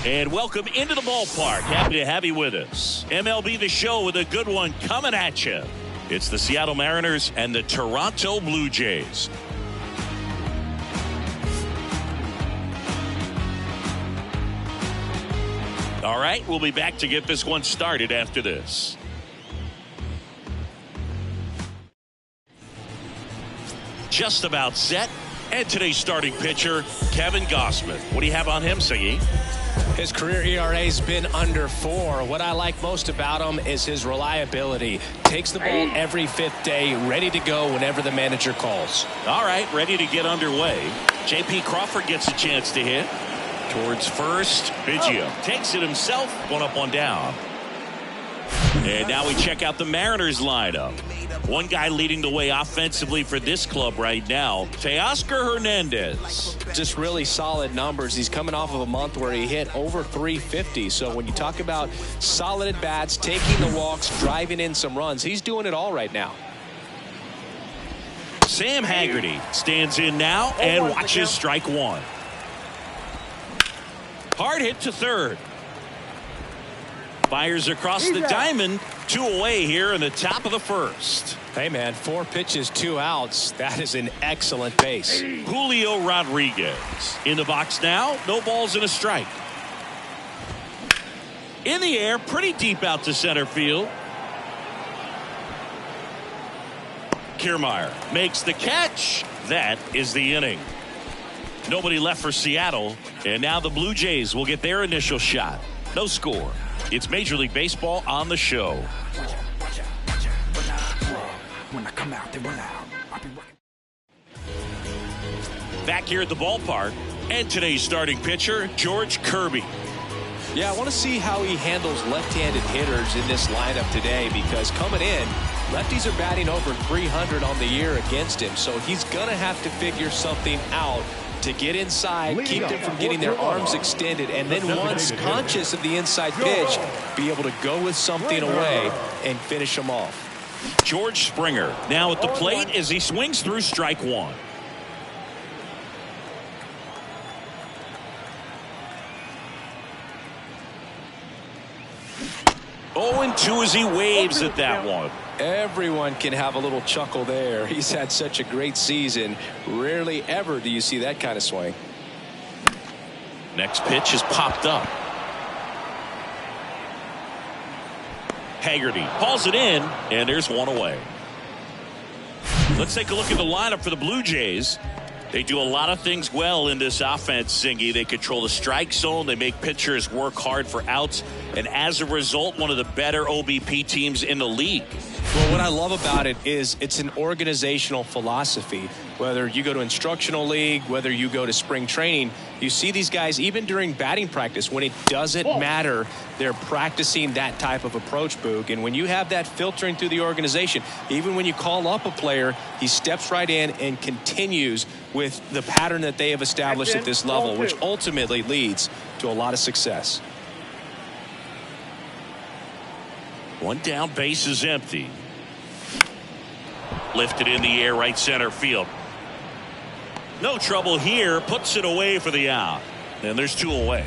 And welcome into the ballpark. Happy to have you with us. MLB The Show with a good one coming at you. It's the Seattle Mariners and the Toronto Blue Jays. All right, we'll be back to get this one started after this. Just about set. And today's starting pitcher, Kevin Gausman. What do you have on him, Siggy? His career ERA's been under 4. What I like most about him is his reliability. Takes the ball every 5th day, ready to go whenever the manager calls. All right, ready to get underway. J.P. Crawford gets a chance to hit. Towards first, Biggio takes it himself. One up, one down. And now we check out the Mariners lineup. One guy leading the way offensively for this club right now, Teoscar Hernandez. Just really solid numbers. He's coming off of a month where he hit over 350. So when you talk about solid at bats, taking the walks, driving in some runs, he's doing it all right now. Sam Haggerty stands in now and watches strike one. Hard hit to third. Fires across the diamond. 2 away here in the top of the first. Hey, man, 4 pitches, 2 outs. That is an excellent base. Julio Rodriguez in the box now. No balls and a strike. In the air, pretty deep out to center field. Kiermaier makes the catch. That is the inning. Nobody left for Seattle, and now the Blue Jays will get their initial shot. No score. It's Major League Baseball on the show. When I come out, they run out. Back here at the ballpark, and today's starting pitcher, George Kirby. Yeah, I want to see how he handles left-handed hitters in this lineup today, because coming in, lefties are batting over 300 on the year against him, so he's going to have to figure something out to get inside, keep them from getting their arms extended, and then once conscious of the inside pitch, be able to go with something away and finish them off. George Springer now at the plate as he swings through strike one. Oh, and 2 as he waves at that one. Everyone can have a little chuckle there. He's had such a great season. Rarely ever do you see that kind of swing. Next pitch is popped up. Haggerty hauls it in, and there's 1 away. Let's take a look at the lineup for the Blue Jays. They do a lot of things well in this offense, Singy. They control the strike zone. They make pitchers work hard for outs. And as a result, one of the better OBP teams in the league. Well, what I love about it is it's an organizational philosophy. Whether you go to instructional league, whether you go to spring training, you see these guys even during batting practice when it doesn't matter. They're practicing that type of approach, Boog. And when you have that filtering through the organization, even when you call up a player, he steps right in and continues with the pattern that they have established at this level, which ultimately leads to a lot of success. 1 down, base is empty. Lifted in the air, right center field. No trouble here, puts it away for the out. And there's 2 away.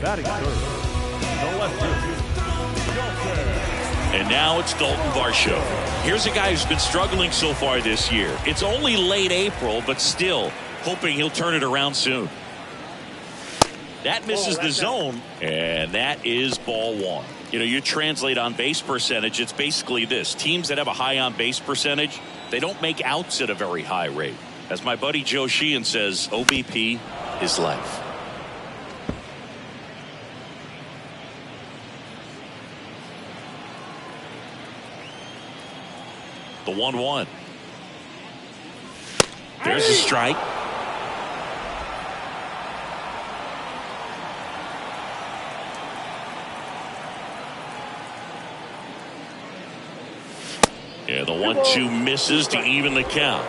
And now it's Dalton Varsho. Here's a guy who's been struggling so far this year. It's only late April, but still hoping he'll turn it around soon. That misses the zone, and that is ball 1. You know, you translate on base percentage, it's basically this. Teams that have a high on base percentage, they don't make outs at a very high rate. As my buddy Joe Sheehan says, OBP is life. The 1-1. There's a strike. Yeah, the 1-2 misses to even the count.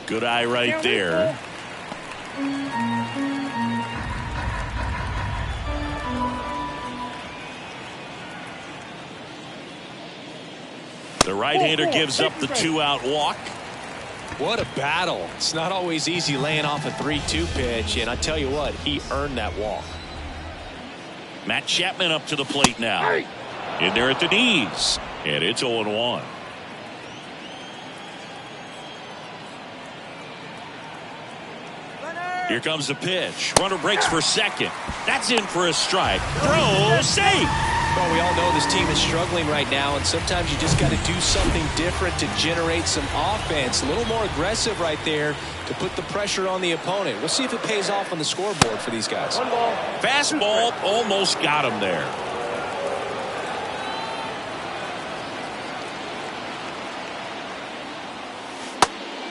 Good eye right there. The The right-hander gives up the 2-out walk. What a battle. It's not always easy laying off a 3-2 pitch, and I tell you what, he earned that walk. Matt Chapman up to the plate now. In there at the knees. And it's 0-1. Here comes the pitch. Runner breaks for second. That's in for a strike. Throw, safe. Well, we all know this team is struggling right now, and sometimes you just got to do something different to generate some offense. A little more aggressive right there to put the pressure on the opponent. We'll see if it pays off on the scoreboard for these guys. Fastball almost got him there.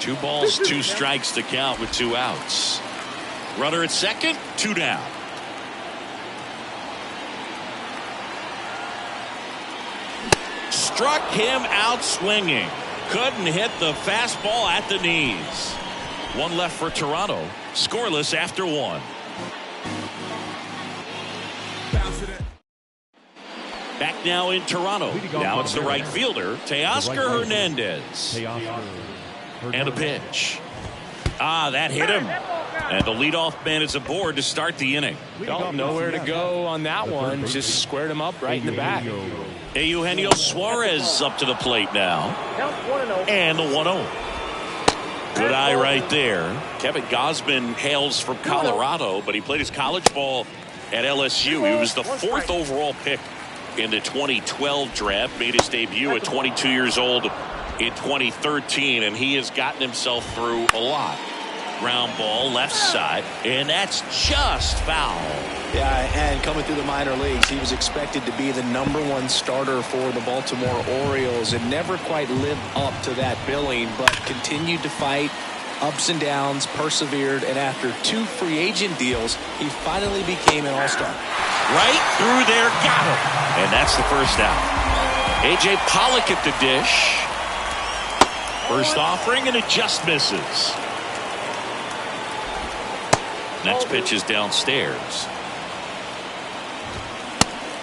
Two balls, 2 strikes to count with 2 outs. Runner at second, 2 down. Struck him out swinging. Couldn't hit the fastball at the knees. 1 left for Toronto. Scoreless after 1. Back now in Toronto. Now it's the right fielder, Teoscar Hernandez. And a pitch. That hit him. And the leadoff man is aboard to start the inning. Don't know where to go on that one. Just squared him up right in the back. Eugenio Suarez up to the plate now. And the 1-0. Good eye right there. Kevin Gausman hails from Colorado, but he played his college ball at LSU. He was the 4th overall pick in the 2012 draft. Made his debut at 22 years old in 2013, and he has gotten himself through a lot. Ground ball left side, and that's just foul. Yeah, and coming through the minor leagues, he was expected to be the #1 starter for the Baltimore Orioles and never quite lived up to that billing, but continued to fight ups and downs, persevered, and after 2 free agent deals, he finally became an all-star. Right through there, got him. And that's the first out. A.J. Pollock at the dish. First offering, and it just misses. Next pitch is downstairs.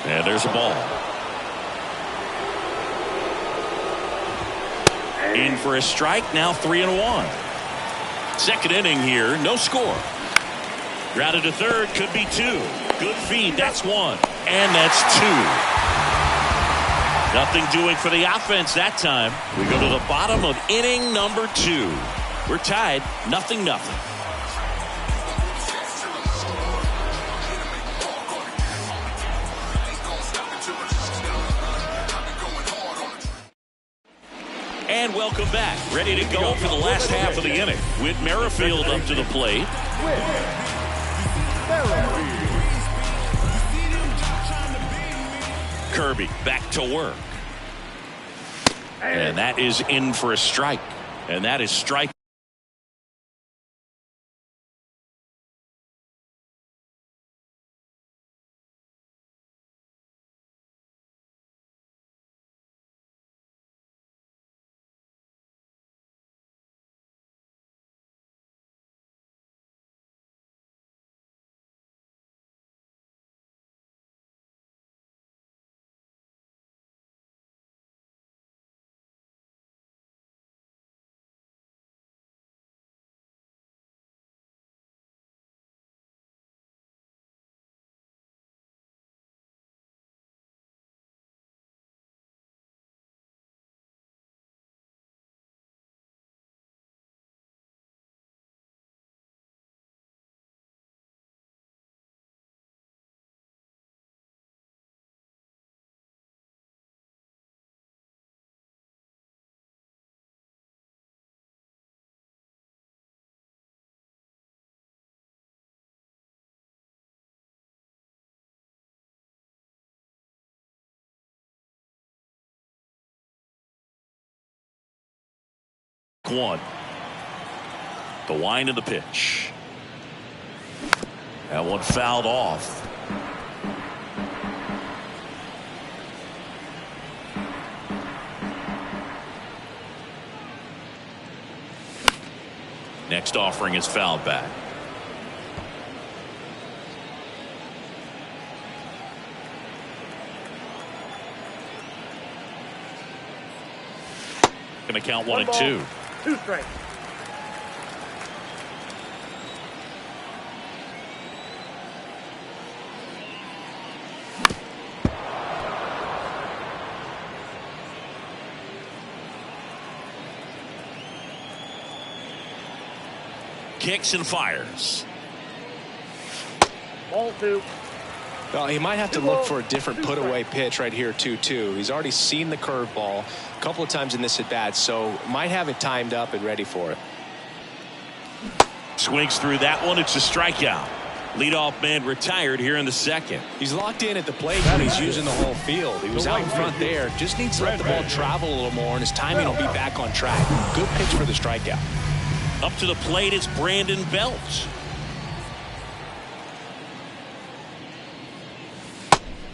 And there's a ball. In for a strike, now 3-1. Second inning here, no score. Grounded to third, could be 2. Good feed, that's 1. And that's 2. Nothing doing for the offense that time. We go to the bottom of inning number 2. We're tied, 0-0. And welcome back. Ready to go for the last half of the inning. With Merrifield up to the plate. Kirby back to work. And that is in for a strike. And that is strike. One. The wind of the pitch. That one fouled off. Next offering is fouled back. Going to count 1 and 2. 2 strikes. Kicks and fires. Ball 2. Well, he might have to look for a different put-away pitch right here, 2-2. He's already seen the curveball a couple of times in this at-bat, so might have it timed up and ready for it. Swings through that one. It's a strikeout. Leadoff man retired here in the second. He's locked in at the plate when he's using the whole field. He was out in front there. Just needs to let the ball travel a little more, and his timing will be back on track. Good pitch for the strikeout. Up to the plate, it's Brandon Belt.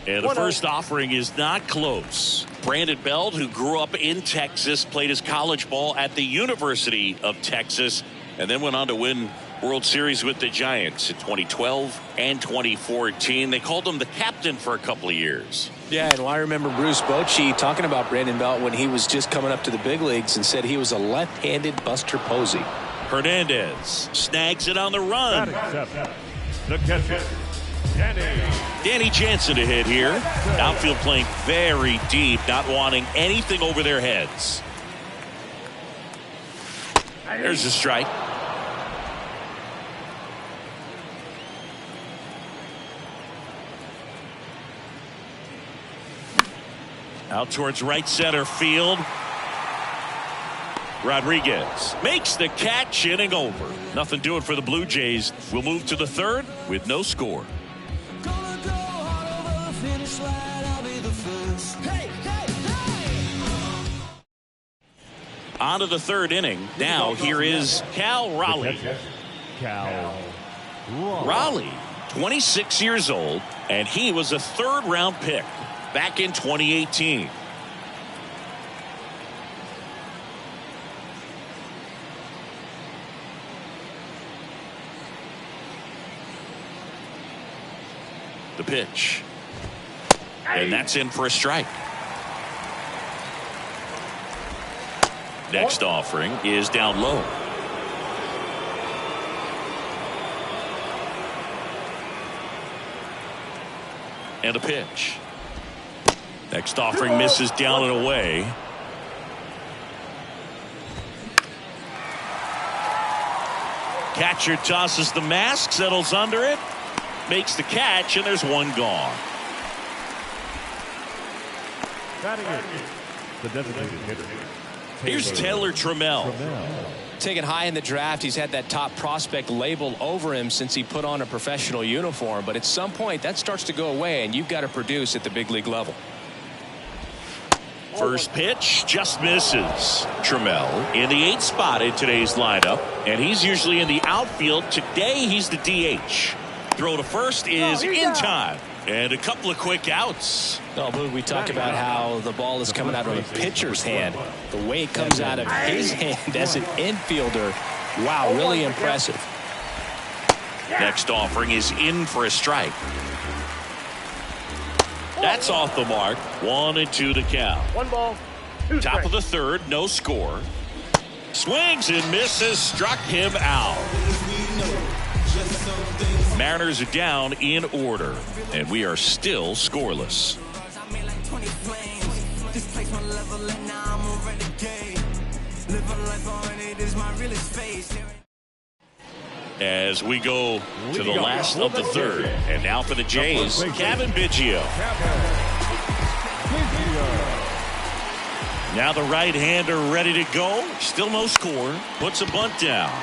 And the first offering is not close. Brandon Belt, who grew up in Texas, played his college ball at the University of Texas, and then went on to win World Series with the Giants in 2012 and 2014. They called him the captain for a couple of years. Yeah, and I remember Bruce Bochy talking about Brandon Belt when he was just coming up to the big leagues and said he was a left-handed Buster Posey. Hernandez snags it on the run. The catcher, Danny Jansen to hit here. Outfield playing very deep, not wanting anything over their heads. There's a strike. Out towards right center field. Rodriguez makes the catch, inning over. Nothing doing for the Blue Jays. We'll move to the third with no score. On to the third inning. Now here is Cal Raleigh. Raleigh, 26 years old, and he was a third-round pick back in 2018. The pitch. And that's in for a strike. Next offering is down low. And a pitch. Next offering misses down and away. Catcher tosses the mask, settles under it, makes the catch, and there's one gone. the designated hitter. Here's Taylor Trammell. Taken high in the draft, he's had that top prospect label over him since he put on a professional uniform. But at some point, that starts to go away, and you've got to produce at the big league level. First pitch just misses. Trammell in the 8th spot in today's lineup, and he's usually in the outfield. Today, he's the DH. Throw to first is in time. And a couple of quick outs. Oh, Boog, we talked about how the ball is coming out of a pitcher's hand. The way it comes out of his hand as an infielder. Wow, really impressive. Next offering is in for a strike. That's off the mark. 1-2 to count. 1 ball, 2 Top of strikes. the third, no score. Swings and misses, struck him out. Mariners are down in order, and we are still scoreless. As we go to the last of the third, and now for the Jays, Kevin Biggio. Now the right-hander ready to go. Still no score. Puts a bunt down.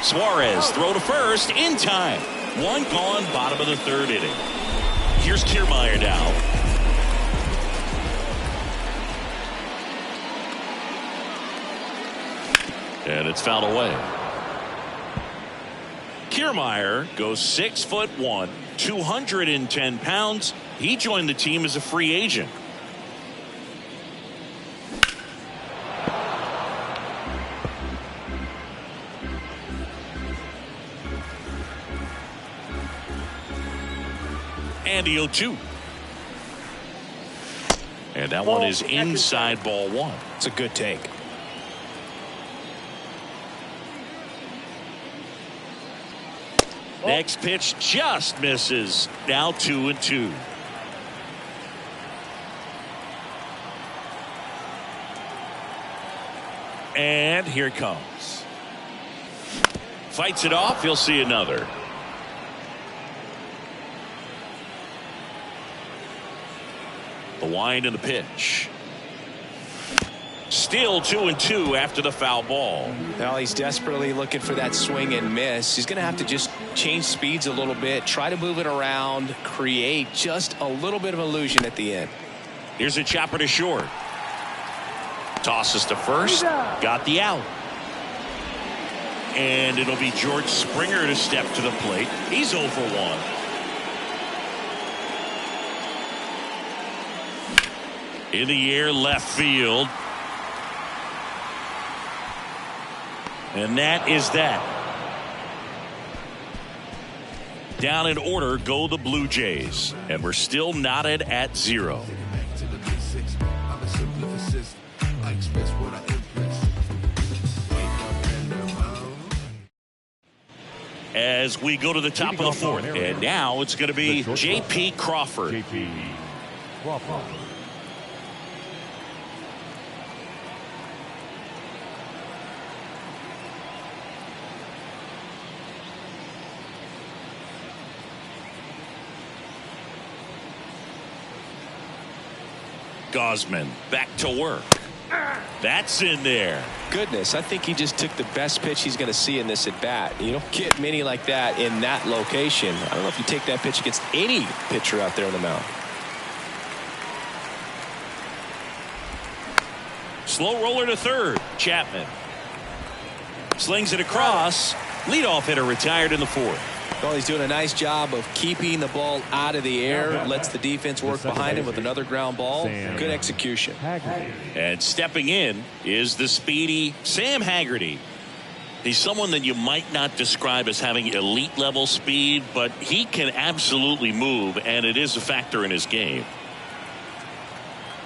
Suarez throw to first in time. One gone, bottom of the third inning. Here's Kiermaier now. And it's fouled away. Kiermaier goes 6'1", 210 pounds. He joined the team as a free agent. And the 0-2. And that one is inside ball 1. It's a good take. Next pitch just misses. Now 2-2. And here it comes. Fights it off. He'll see another. The wind and the pitch. Still 2-2 after the foul ball. Now he's desperately looking for that swing and miss. He's going to have to just change speeds a little bit, try to move it around, create just a little bit of illusion at the end. Here's a chopper to short. Tosses to first. Got the out. And it'll be George Springer to step to the plate. He's 0 for 1. In the air, left field. And that is that. Down in order go the Blue Jays. And we're still knotted at 0. As we go to the top of the 4th. And now it's going to be J.P. Crawford. J.P. Crawford. Gausman back to work. That's in there. Goodness, I think he just took the best pitch he's going to see in this at bat. You don't get many like that in that location. I don't know if you take that pitch against any pitcher out there on the mound. Slow roller to third. Chapman slings it across. Leadoff hitter retired in the 4th. Well, he's doing a nice job of keeping the ball out of the air. Lets the defense work behind him with another ground ball. Good execution. And stepping in is the speedy Sam Haggerty. He's someone that you might not describe as having elite level speed, but he can absolutely move, and it is a factor in his game.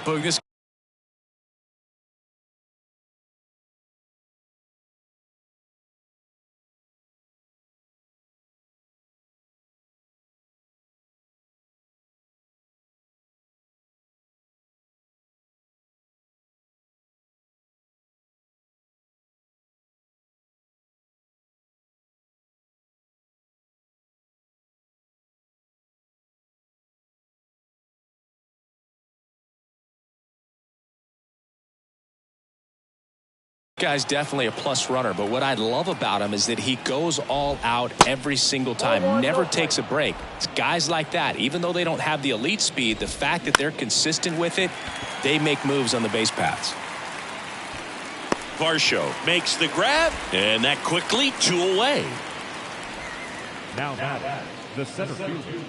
But this guy's definitely a plus runner, but what I love about him is that he goes all out every single time, never takes a break. It's guys like that, even though they don't have the elite speed, the fact that they're consistent with it, they make moves on the base paths. Varsho makes the grab, and that quickly 2 away. Now the center fielder,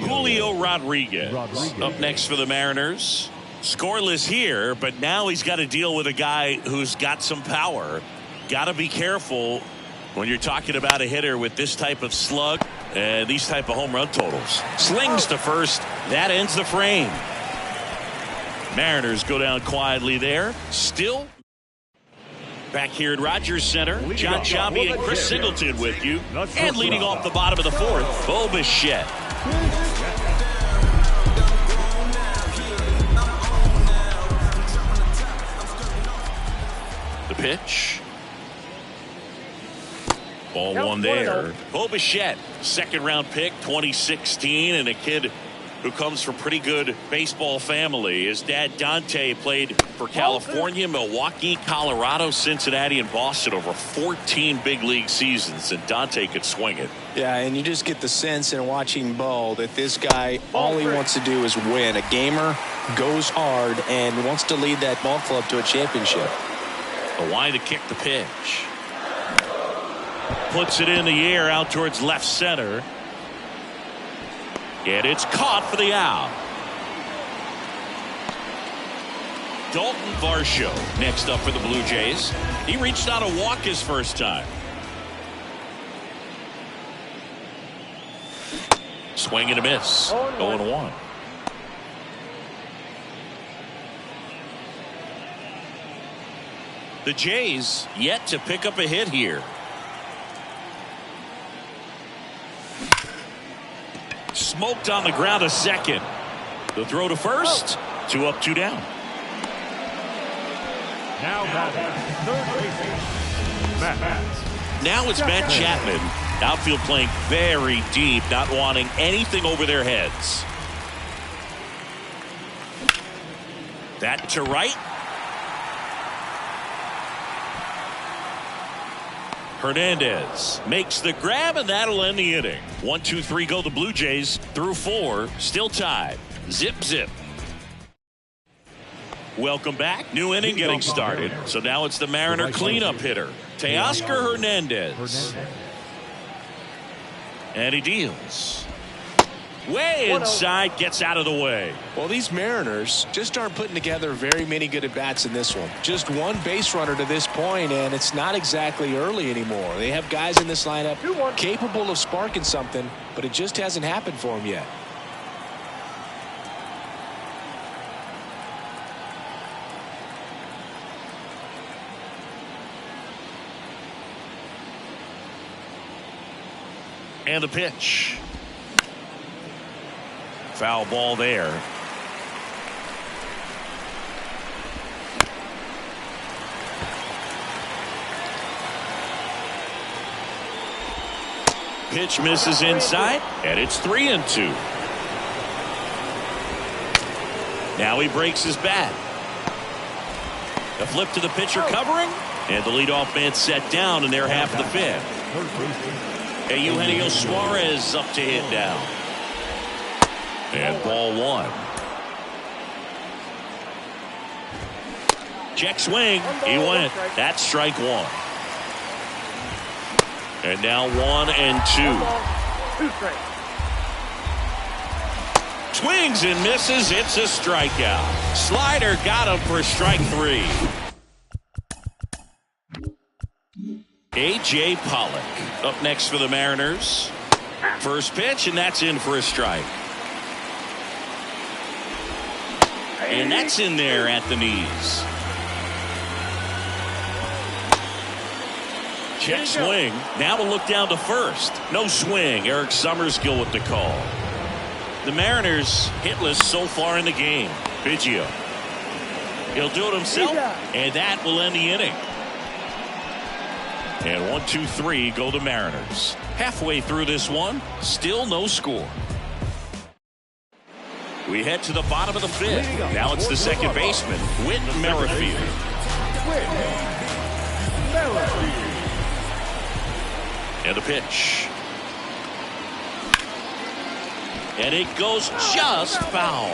Julio Rodriguez up next for the Mariners. Scoreless here, but now he's got to deal with a guy who's got some power. Got to be careful when you're talking about a hitter with this type of slug and these type of home run totals. Slings to first. That ends the frame. Mariners go down quietly there. Still back here at Rogers Center. John Sciambi and Chris Singleton with you. And leading off the bottom of the 4th, Bo Bichette. Pitch. Ball 1 there. Bo Bichette, 2nd round pick, 2016, and a kid who comes from pretty good baseball family. His dad Dante played for California, Milwaukee, Colorado, Cincinnati, and Boston over 14 big league seasons, and Dante could swing it. Yeah, and you just get the sense in watching Bo that this guy, all he wants to do is win. A gamer, goes hard, and wants to lead that ball club to a championship. The wind to kick the pitch. Puts it in the air out towards left center. And it's caught for the out. Dalton Varsho next up for the Blue Jays. He reached out a walk his first time. Swing and a miss. 0-1. The Jays yet to pick up a hit here. Smoked on the ground a second. The throw to first. 2 up, 2 down. Now batting, third baseman, Matt. Now it's Matt Chapman. Outfield playing very deep, not wanting anything over their heads. That to right. Hernandez makes the grab, and that'll end the inning. 1, 2, 3 go the Blue Jays through 4, still tied. Zip, zip. Welcome back. New inning getting started. So now it's the Mariner cleanup hitter, Teoscar Hernandez. And he deals. Way inside, gets out of the way. Well, these Mariners just aren't putting together very many good at-bats in this one. Just one base runner to this point, and it's not exactly early anymore. They have guys in this lineup capable of sparking something, but it just hasn't happened for them yet. And the pitch. Foul ball there. Pitch misses inside, and it's 3-2. Now he breaks his bat. A flip to the pitcher covering, and the leadoff man set down in their half of the fifth. And Eugenio Suarez up to hit now. And ball 1. Check swing. He went. That's strike 1. And now 1 and 2. 2 strikes. Swings and misses. It's a strikeout. Slider got him for strike 3. A.J. Pollock up next for the Mariners. First pitch, and that's in for a strike. And that's in there at the knees. Check swing. Now we'll look down to first. No swing. Eric Summerskill with the call. The Mariners hitless so far in the game. Biggio. He'll do it himself, and that will end the inning. And 1, 2, 3 go the Mariners. Halfway through this one, still no score. We head to the bottom of the fifth. Now it's the second baseman, Whit Merrifield. And the pitch. And it goes just foul.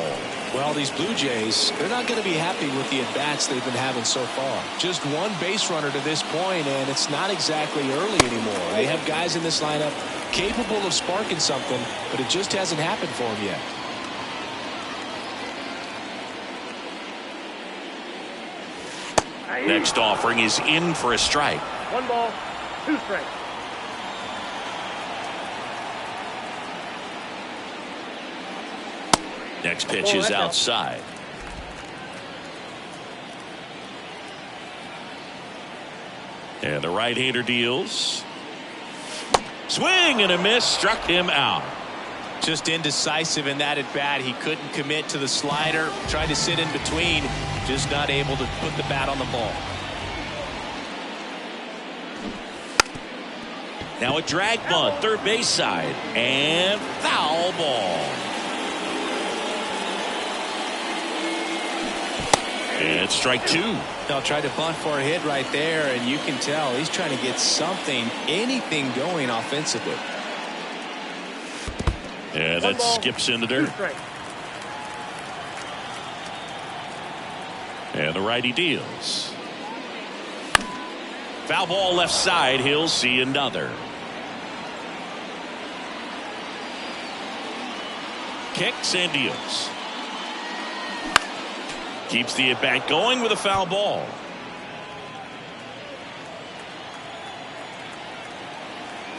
Well, these Blue Jays, they're not going to be happy with the at-bats they've been having so far. Just one base runner to this point, and it's not exactly early anymore. They have guys in this lineup capable of sparking something, but it just hasn't happened for them yet. Next offering is in for a strike. 1 ball, 2 strikes. Next pitch is outside. And the right-hander deals. Swing and a miss, struck him out. Just indecisive in that at-bat. He couldn't commit to the slider. Tried to sit in between. Just not able to put the bat on the ball. Now a drag bunt, third base side. And foul ball. And strike 2. They'll try to bunt for a hit right there, and you can tell he's trying to get something, anything going offensively. And that skips into dirt. And the righty deals. Foul ball left side. He'll see another. Kicks and deals. Keeps the at-bat going with a foul ball.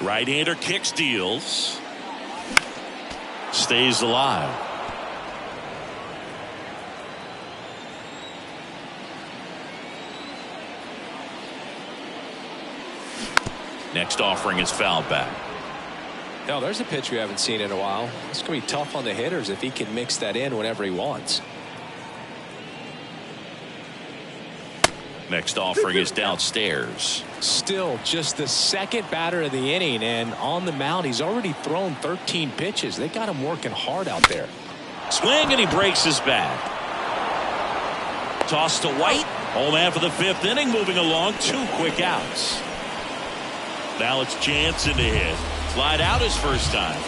Right-hander kicks, deals. Stays alive. Next offering is fouled back. Now, there's a pitch we haven't seen in a while. It's going to be tough on the hitters if he can mix that in whenever he wants. Next offering is downstairs. Still just the second batter of the inning, and on the mound, he's already thrown 13 pitches. They got him working hard out there. Swing, and he breaks his bat. Toss to White. Home man for the 5th inning, moving along. 2 quick outs. Now it's Jansen to hit. Slide out his first time.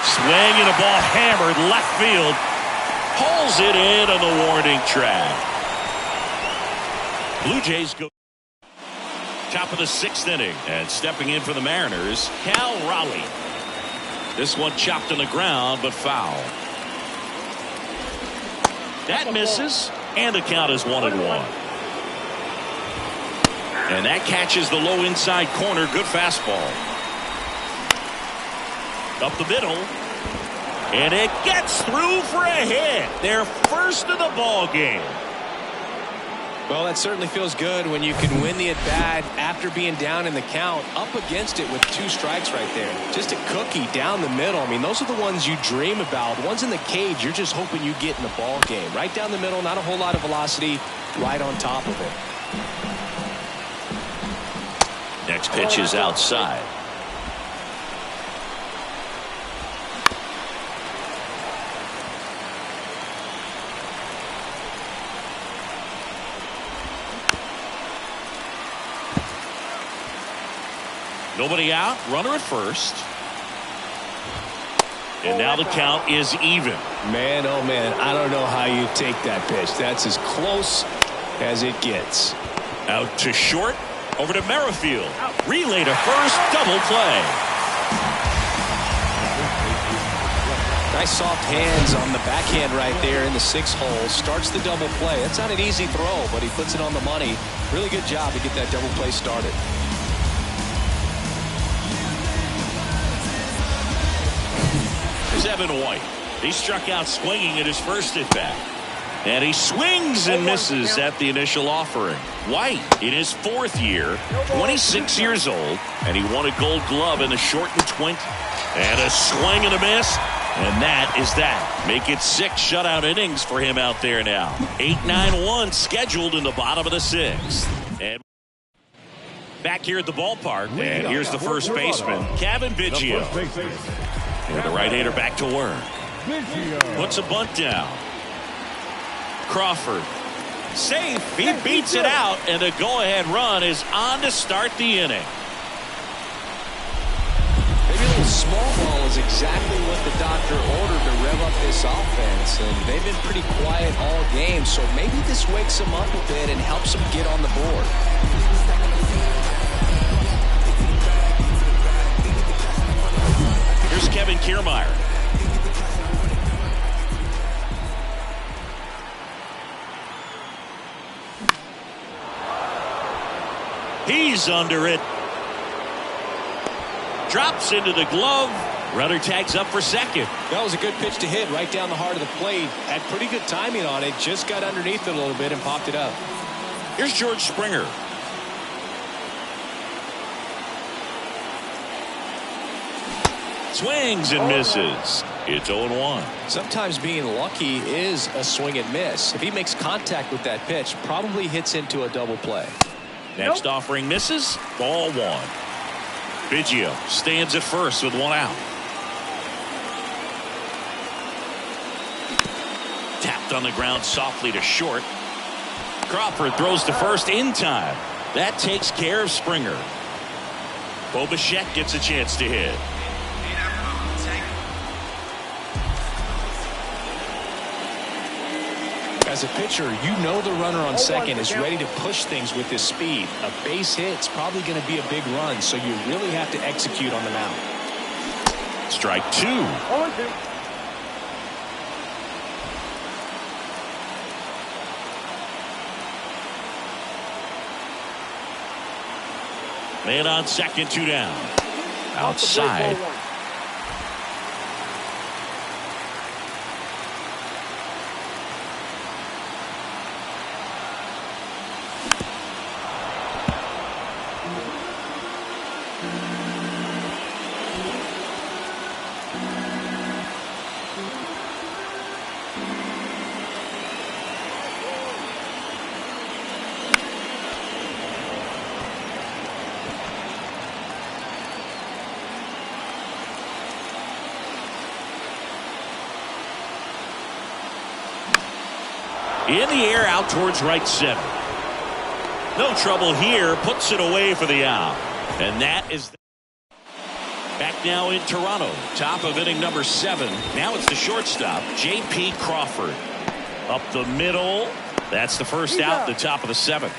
Swing and a ball hammered left field. Pulls it in on the warning track. Blue Jays go. Top of the 6th inning, and stepping in for the Mariners, Cal Raleigh. This one chopped on the ground, but foul. That misses, and the count is 1-1. And that catches the low inside corner. Good fastball. Up the middle. And it gets through for a hit. Their first of the ball game. Well, that certainly feels good when you can win the at-bat after being down in the count, up against it with 2 strikes right there. Just a cookie down the middle. I mean, those are the ones you dream about. The ones in the cage, you're just hoping you get in the ball game. Right down the middle, not a whole lot of velocity, right on top of it. Next pitch is outside. Nobody out, runner at first. And now the count is even. Man, oh man, I don't know how you take that pitch. That's as close as it gets. Out to short, over to Merrifield. Relay to first, double play. Nice soft hands on the backhand right there in the 6th hole. Starts the double play. That's not an easy throw, but he puts it on the money. Really good job to get that double play started. Here's Evan White. He struck out swinging at his first at bat. And he swings and misses at the initial offering. White in his 4th year, 26 years old, and he won a Gold Glove in the shortened 20. And a swing and a miss. And that is that. Make it 6 shutout innings for him out there now. 8-9-1 scheduled in the bottom of the 6th. And back here at the ballpark. And here's the first baseman, Kevin Biggio. And the right-hander back to work. Puts a bunt down. Crawford. Safe. He beats it out. And the go-ahead run is on to start the inning. Maybe a little small ball is exactly what the doctor ordered to rev up this offense. And they've been pretty quiet all game. So maybe this wakes them up a bit and helps them get on the board. Here's Kevin Kiermaier. He's under it. Drops into the glove. Runner tags up for second. That was a good pitch to hit right down the heart of the plate. Had pretty good timing on it. Just got underneath it a little bit and popped it up. Here's George Springer. Swings and misses. It's 0-1. Sometimes being lucky is a swing and miss. If he makes contact with that pitch, probably hits into a double play. Next offering misses. Ball 1. Biggio stands at first with 1 out. Tapped on the ground softly to short. Crawford throws to first in time. That takes care of Springer. Bo Bichette gets a chance to hit. As a pitcher, you know the runner on second is ready to push things with his speed. A base hit's probably going to be a big run, so you really have to execute on the mound. Strike 2. 0-2. Man on second, 2 down. Outside. In the air out towards right center. No trouble here. Puts it away for the out. And that is back now in Toronto. Top of inning number 7. Now it's the shortstop, J.P. Crawford. Up the middle. That's the first out, the top of the 7th.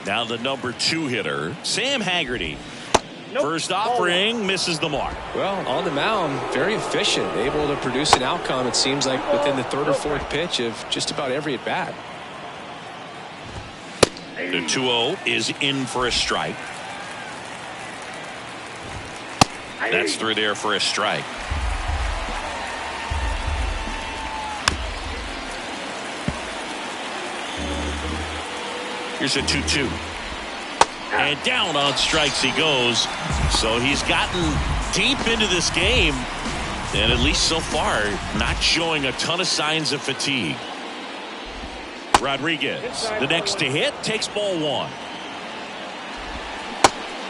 Now the number 2 hitter, Sam Haggerty. First offering misses the mark. Well, on the mound, very efficient, able to produce an outcome, it seems like, within the 3rd or 4th pitch of just about every at bat. The 2-0 is in for a strike. That's through there for a strike. Here's a 2-2. And down on strikes he goes. So he's gotten deep into this game. And at least so far, not showing a ton of signs of fatigue. Rodriguez, the next to hit, takes ball 1.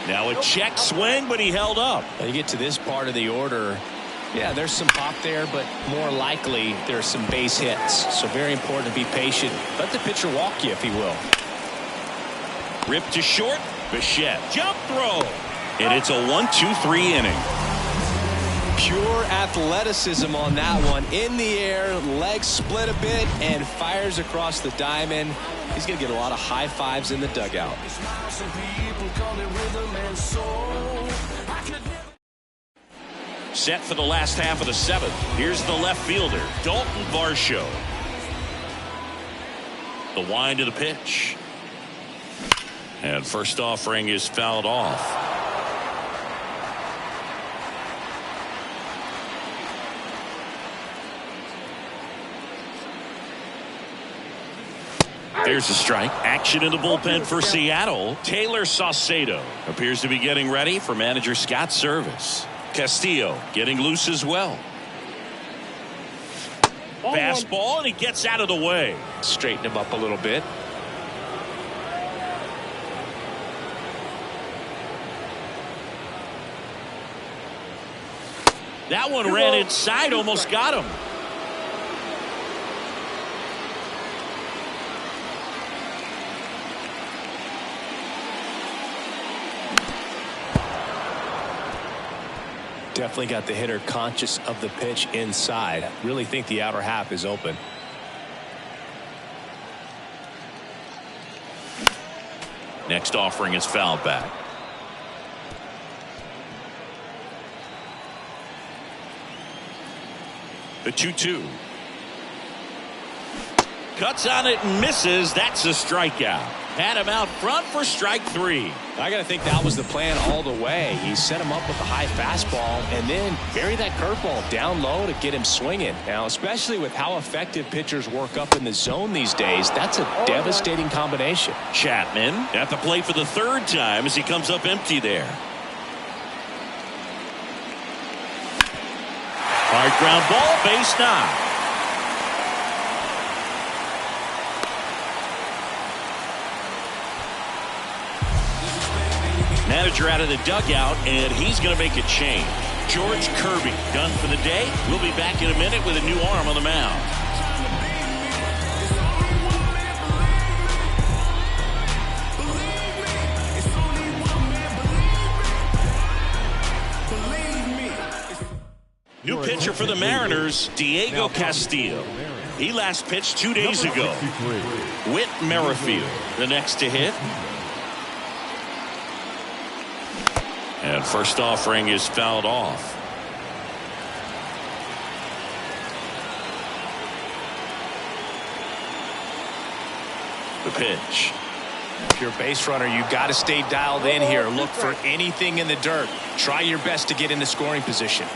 Now a check swing, but he held up. You get to this part of the order. Yeah, there's some pop there, but more likely there's some base hits. So very important to be patient. Let the pitcher walk you, if he will. Ripped to short. Bichette. Jump throw. And it's a 1-2-3 inning. Pure athleticism on that one. In the air, legs split a bit, and fires across the diamond. He's going to get a lot of high fives in the dugout. Set for the last half of the 7th. Here's the left fielder, Dalton Varsho. The wind of the pitch. And first offering is fouled off. There's a strike. Action in the bullpen for Seattle. Taylor Saucedo appears to be getting ready for manager Scott's service. Castillo getting loose as well. Fastball, and he gets out of the way. Straighten him up a little bit. That one ran inside, almost got him. Definitely got the hitter conscious of the pitch inside. Really think the outer half is open. Next offering is fouled back. The 2-2. Cuts on it and misses. That's a strikeout. Had him out front for strike 3. I got to think that was the plan all the way. He set him up with a high fastball and then bury that curveball down low to get him swinging. Now, especially with how effective pitchers work up in the zone these days, that's a devastating combination. Chapman at the plate for the 3rd time as he comes up empty there. Hard ground ball, base knock. Manager out of the dugout, and he's going to make a change. George Kirby done for the day. We'll be back in a minute with a new arm on the mound. New pitcher for the Mariners, Diego Castillo. He last pitched 2 days ago. Whit Merrifield, the next to hit. And first offering is fouled off. The pitch. If you're a base runner, you've got to stay dialed in here. Look for anything in the dirt. Try your best to get into scoring position.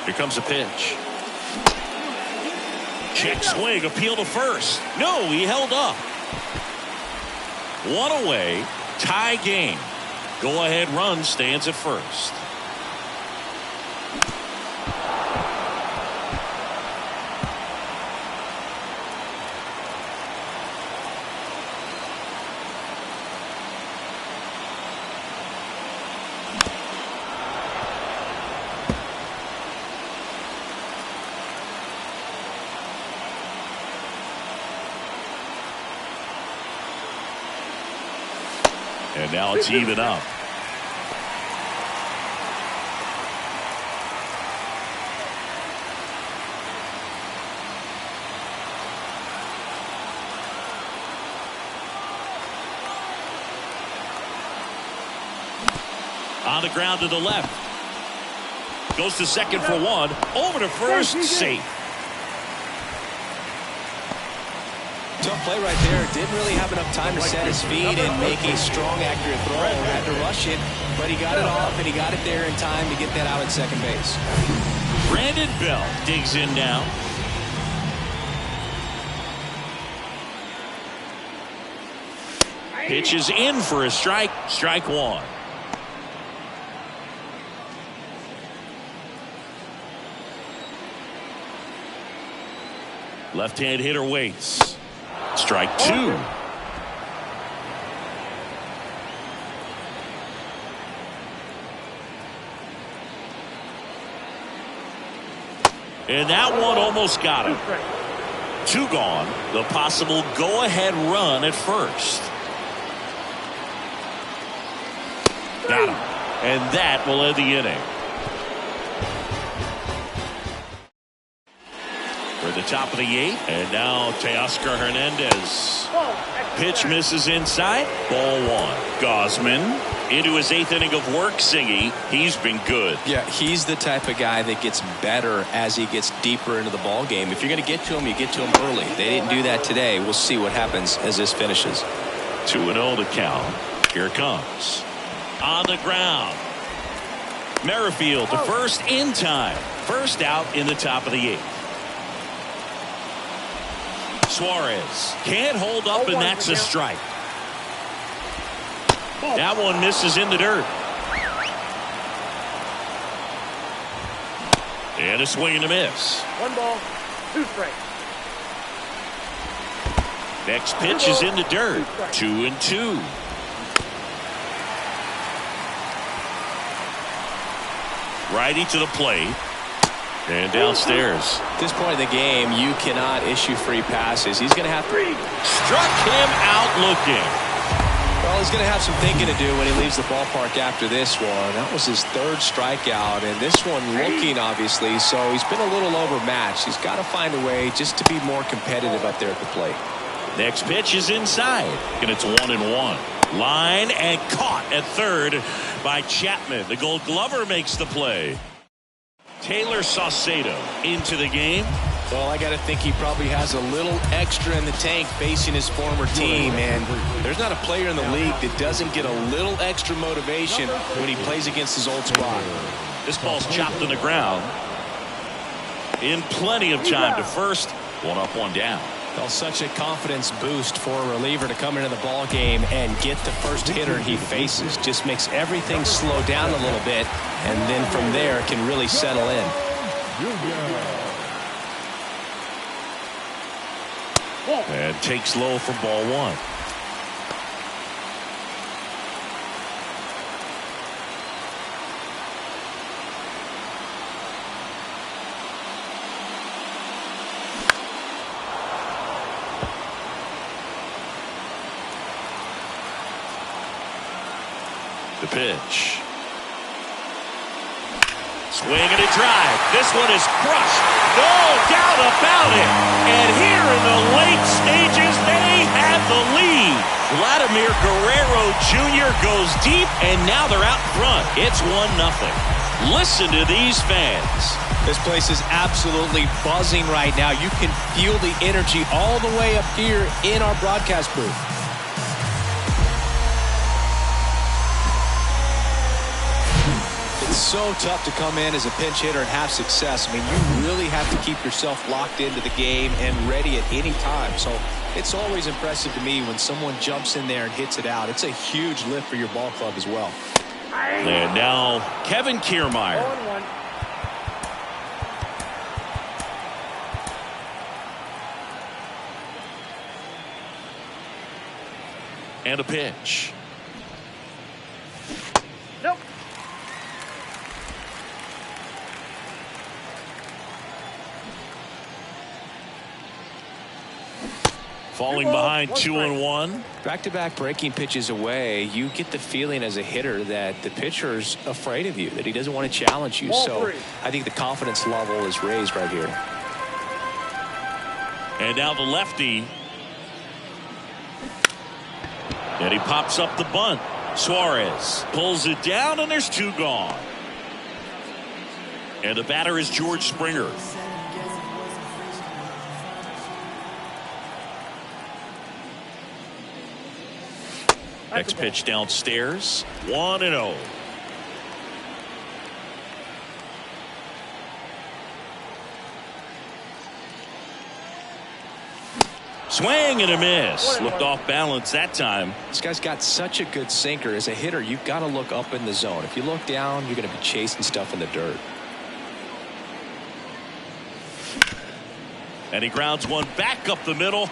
Here comes a pitch. Check swing, appeal to first. No, he held up. One away, tie game. Go ahead run stands at first. And now it's even up. On the ground to the left. Goes to second for one. Over to first. Safe. Tough play right there. Didn't really have enough time to set his feet and make a strong, accurate throw. Had to rush it, but he got it off, and he got it there in time to get that out at second base. Brandon Bell digs in now. Pitches in for a strike. Strike one. Left-hand hitter waits. Strike two. And that one almost got him. Two gone. The possible go-ahead run at first. Got him. And that will end the inning. For the top of the eighth. And now Teoscar Hernandez. Pitch misses inside. Ball one. Gausman into his eighth inning of work. Singy, he's been good. Yeah, he's the type of guy that gets better as he gets deeper into the ball game. If you're going to get to him, you get to him early. They didn't do that today. We'll see what happens as this finishes. 2-0 to count. Here it comes. On the ground. Merrifield to first in time. First out in the top of the eighth. Suarez can't hold up, and that's a strike. That one misses in the dirt. And a swing and a miss. 1 ball, 2 strikes. Next pitch is in the dirt. 2-2. Righty to the plate. And downstairs. At this point in the game, you cannot issue free passes. He's going to have to. Struck him out looking. Well, he's going to have some thinking to do when he leaves the ballpark after this one. That was his third strikeout, and this one looking, obviously, so he's been a little overmatched. He's got to find a way just to be more competitive up there at the plate. Next pitch is inside, and it's 1-1. Line and caught at third by Chapman. The Gold Glover makes the play. Taylor Saucedo into the game. Well, I got to think he probably has a little extra in the tank facing his former team, and there's not a player in the league that doesn't get a little extra motivation when he plays against his old squad. This ball's chopped on the ground. In plenty of time to first. 1 up, 1 down. Well, such a confidence boost for a reliever to come into the ball game and get the first hitter he faces. Just makes everything slow down a little bit, and then from there can really settle in. And takes low for ball one. The pitch. Swing and a drive. This one is crushed. No doubt about it. And here in the late stages, they have the lead. Vladimir Guerrero Jr. goes deep, and now they're out in front. It's 1-0. Listen to these fans. This place is absolutely buzzing right now. You can feel the energy all the way up here in our broadcast booth. It's so tough to come in as a pinch hitter and have success. I mean, you really have to keep yourself locked into the game and ready at any time. So it's always impressive to me when someone jumps in there and hits it out. It's a huge lift for your ball club as well. And now Kevin Kiermaier. 0-1. And a pitch. Nope. Falling behind 2-1. Back-to-back breaking pitches away, you get the feeling as a hitter that the pitcher's afraid of you, that he doesn't want to challenge you. So I think the confidence level is raised right here. And now the lefty. And he pops up the bunt. Suarez pulls it down, and there's 2 gone. And the batter is George Springer. Next pitch downstairs. 1-0. Swing and a miss. Looked off balance that time. This guy's got such a good sinker. As a hitter, you've got to look up in the zone. If you look down, you're going to be chasing stuff in the dirt. And he grounds one back up the middle.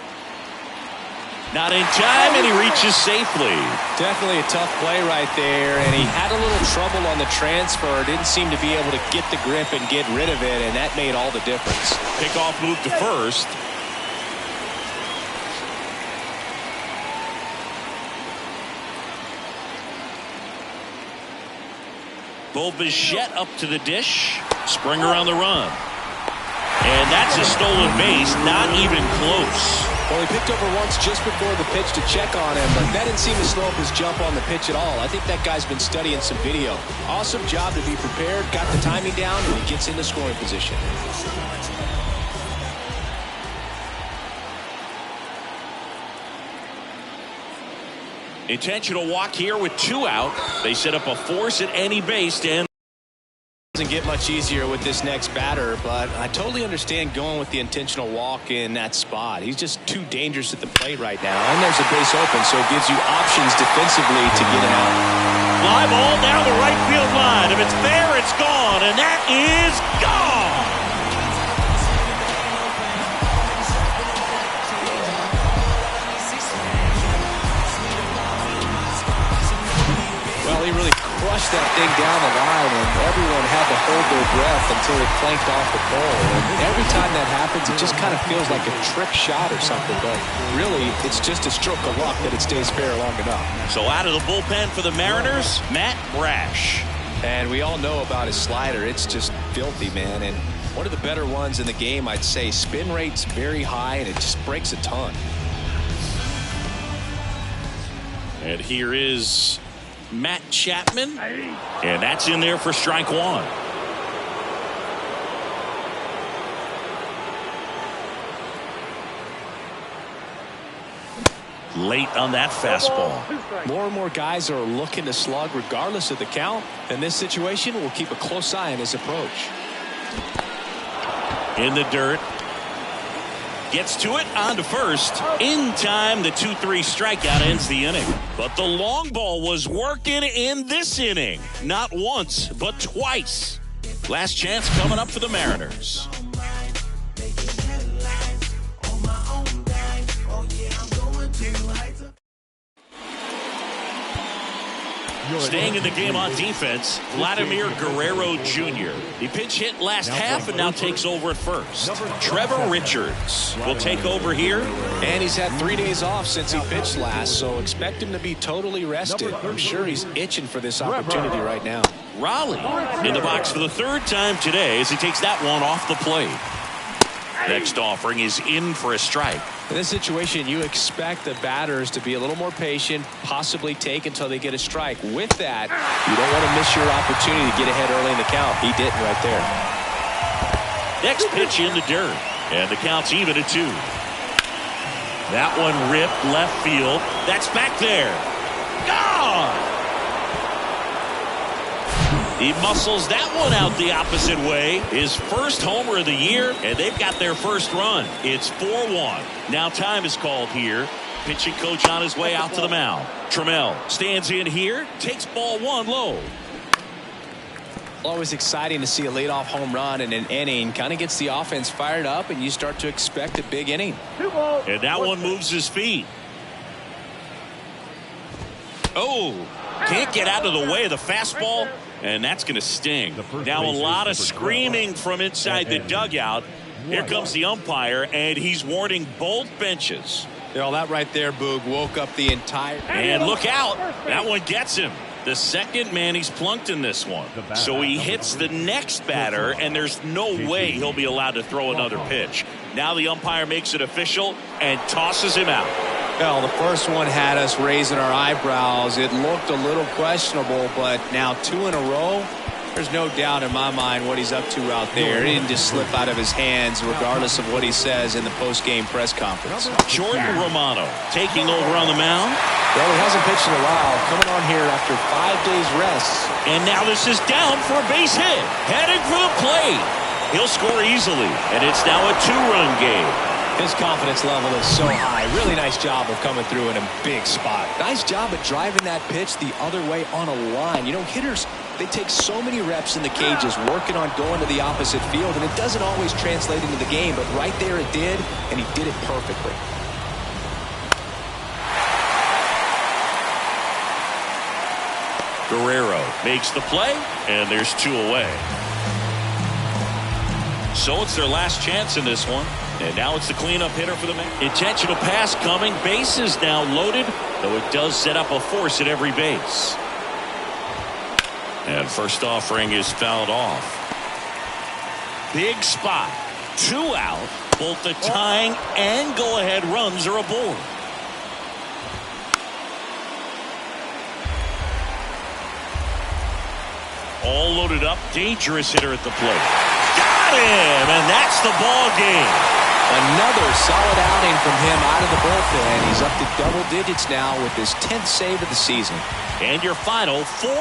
Not in time, and he reaches safely. Definitely a tough play right there, and he had a little trouble on the transfer. Didn't seem to be able to get the grip and get rid of it, and that made all the difference. Pickoff move to first. Bo Bichette up to the dish. Springer on the run. And that's a stolen base, not even close. Well, he picked over once just before the pitch to check on him, but that didn't seem to slow up his jump on the pitch at all. I think that guy's been studying some video. Awesome job to be prepared, got the timing down, and he gets into scoring position. Intentional walk here with 2 out. They set up a force at any base, and doesn't get much easier with this next batter, but I totally understand going with the intentional walk in that spot. He's just too dangerous at the plate right now, and there's a base open, so it gives you options defensively to get him out. Fly ball down the right field line. If it's there, it's gone, and that is gone. Well, he really crushed that thing down the line, and everyone had to hold their breath until it clanked off the pole. And every time that happens, it just kind of feels like a trick shot or something, but really, it's just a stroke of luck that it stays fair long enough. So out of the bullpen for the Mariners, Matt Brash. And we all know about his slider. It's just filthy, man, and one of the better ones in the game, I'd say. Spin rate's very high, and it just breaks a ton. And here is Matt Chapman, and that's in there for strike 1. Late on that fastball. More and more guys are looking to slug regardless of the count. In this situation, we'll keep a close eye on his approach. In the dirt. Gets to it, on to first. In time, the 2-3 strikeout ends the inning. But the long ball was working in this inning. Not once, but twice. Last chance coming up for the Mariners. Staying in the game on defense, Vladimir Guerrero Jr. He pinch hit last half and now takes over at first. Trevor Richards will take over here. And he's had 3 days off since he pitched last, so expect him to be totally rested. I'm sure he's itching for this opportunity right now. Raleigh in the box for the 3rd time today as he takes that one off the plate. Next offering is in for a strike. In this situation, you expect the batters to be a little more patient, possibly take until they get a strike. With that, you don't want to miss your opportunity to get ahead early in the count. He didn't right there. Next pitch in the dirt, and the count's even at 2. That one ripped left field. That's back there. Gone! He muscles that one out the opposite way. His first homer of the year, and they've got their first run. It's 4-1. Now time is called here. Pitching coach on his way out to the mound. Trammell stands in here, takes ball 1 low. Always exciting to see a leadoff home run in an inning. Kind of gets the offense fired up, and you start to expect a big inning. And that one moves his feet. Oh, can't get out of the way of the fastball. And that's going to sting. Now a lot of screaming from inside the dugout. Here comes the umpire, and he's warning both benches. You know, that right there, Boog, woke up the entire... And look out. That one gets him. The second man he's plunked in this one. So he hits the next batter, and there's no way he'll be allowed to throw another pitch. Now the umpire makes it official and tosses him out. Well, the first one had us raising our eyebrows. It looked a little questionable, but now 2 in a row, there's no doubt in my mind what he's up to out there. He didn't just slip out of his hands regardless of what he says in the post-game press conference. Jordan Romano taking over on the mound. Well, he hasn't pitched in a while, coming on here after 5 days rest. And now this is down for a base hit. Heading for the plate. He'll score easily, and it's now a 2-run game. His confidence level is so high. Really nice job of coming through in a big spot. Nice job at driving that pitch the other way on a line. You know, hitters, they take so many reps in the cages working on going to the opposite field, and it doesn't always translate into the game, but right there it did, and he did it perfectly. Guerrero makes the play, and there's 2 away. So it's their last chance in this one. And now it's the cleanup hitter for the man. Intentional pass coming. Base is now loaded, though it does set up a force at every base. And first offering is fouled off. Big spot. 2 out. Both the tying and go-ahead runs are aboard. All loaded up. Dangerous hitter at the plate. Got him! And that's the ball game. Another solid outing from him out of the bullpen. He's up to double digits now with his 10th save of the season. And your final 4